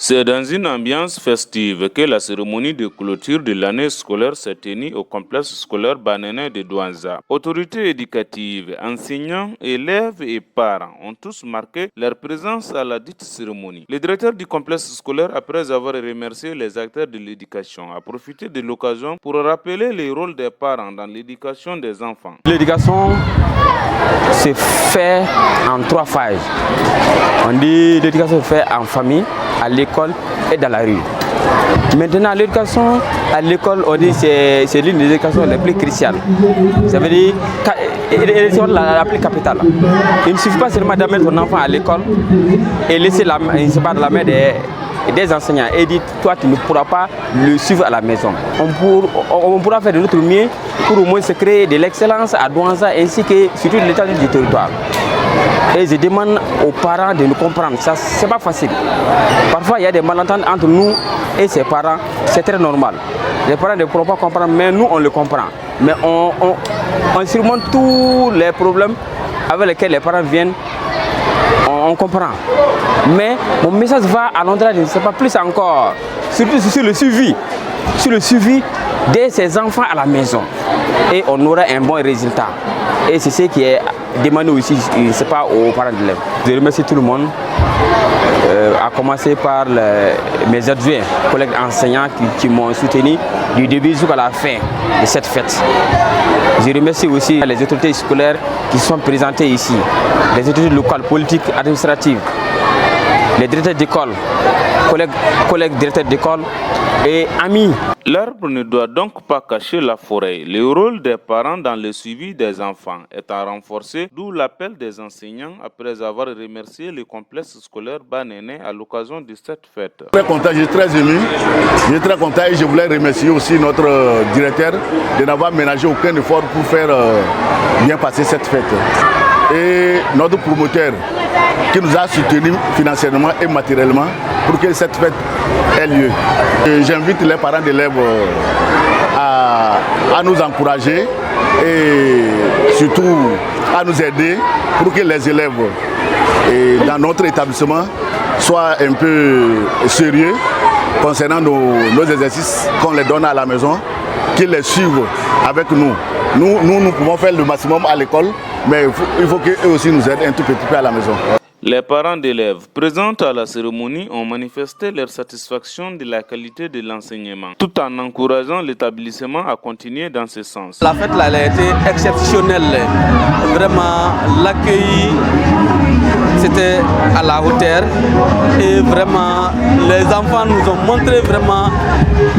C'est dans une ambiance festive que la cérémonie de clôture de l'année scolaire s'est tenue au complexe scolaire Banene de Douanza. Autorités éducatives, enseignants, élèves et parents ont tous marqué leur présence à la dite cérémonie. Le directeur du complexe scolaire, après avoir remercié les acteurs de l'éducation, a profité de l'occasion pour rappeler le rôle des parents dans l'éducation des enfants. L'éducation se fait en 3 phases. On dit l'éducation se fait en famille, à l'école et dans la rue. Maintenant, l'éducation à l'école, on dit c'est l'une des éducations les plus cruciales. Ça veut dire l'éducation la plus capitale. Il ne suffit pas seulement d'amener ton enfant à l'école et laisser la main des enseignants et dire toi tu ne pourras pas le suivre à la maison. On pourra faire de notre mieux pour au moins se créer de l'excellence à Douanza ainsi que sur toute l'étendue du territoire. Et je demande aux parents de nous comprendre, ça c'est pas facile. Parfois il y a des malentendus entre nous et ses parents, c'est très normal. Les parents ne pourront pas comprendre, mais nous on le comprend. Mais on surmonte tous les problèmes avec lesquels les parents viennent, on comprend. Mais mon message va à l'endroit de ne sais pas plus encore, surtout sur le suivi de ces enfants à la maison. Et on aura un bon résultat. Et c'est ce qui est demandé aussi, c'est pas aux parents d'élèves. Je remercie tout le monde, à commencer par mes adjoints, collègues enseignants qui m'ont soutenu du début jusqu'à la fin de cette fête. Je remercie aussi les autorités scolaires qui sont présentées ici, les autorités locales, politiques, administratives, les directeurs d'école, collègues directeurs d'école et amis. L'arbre ne doit donc pas cacher la forêt. Le rôle des parents dans le suivi des enfants est à renforcer, d'où l'appel des enseignants après avoir remercié le complexe scolaire Banene à l'occasion de cette fête. Très content, je suis très ému, je suis très content et je voulais remercier aussi notre directeur de n'avoir ménagé aucun effort pour faire bien passer cette fête. Et notre promoteur qui nous a soutenus financièrement et matériellement pour que cette fête ait lieu. J'invite les parents d'élèves à nous encourager et surtout à nous aider pour que les élèves dans notre établissement soient un peu sérieux concernant nos exercices qu'on les donne à la maison, qu'ils les suivent avec nous. Nous pouvons faire le maximum à l'école, mais il faut qu'eux aussi nous aident un tout petit peu à la maison. Les parents d'élèves présents à la cérémonie ont manifesté leur satisfaction de la qualité de l'enseignement, tout en encourageant l'établissement à continuer dans ce sens. La fête là, elle a été exceptionnelle. Vraiment, l'accueil, c'était à la hauteur. Et vraiment, les enfants nous ont montré vraiment,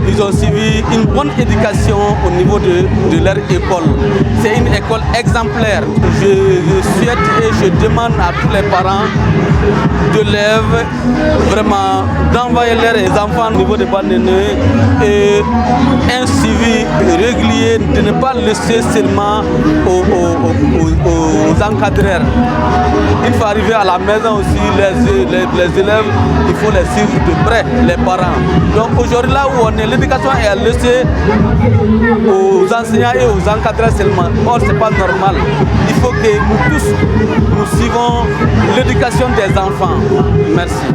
ils ont suivi une bonne éducation au niveau de leur école. C'est une école exemplaire. Je souhaite et je demande à tous les parents d'élèves vraiment d'envoyer leurs enfants au niveau de Banene et un suivi régulier, de ne pas laisser seulement aux encadreurs. Il faut arriver à la maison aussi, les élèves, il faut les suivre de près, les parents. Donc aujourd'hui là où on est, l'éducation est laissée aux enseignants et aux encadreurs seulement. Or c'est pas normal. Il faut que nous tous, nous suivons l'éducation des enfants. Merci.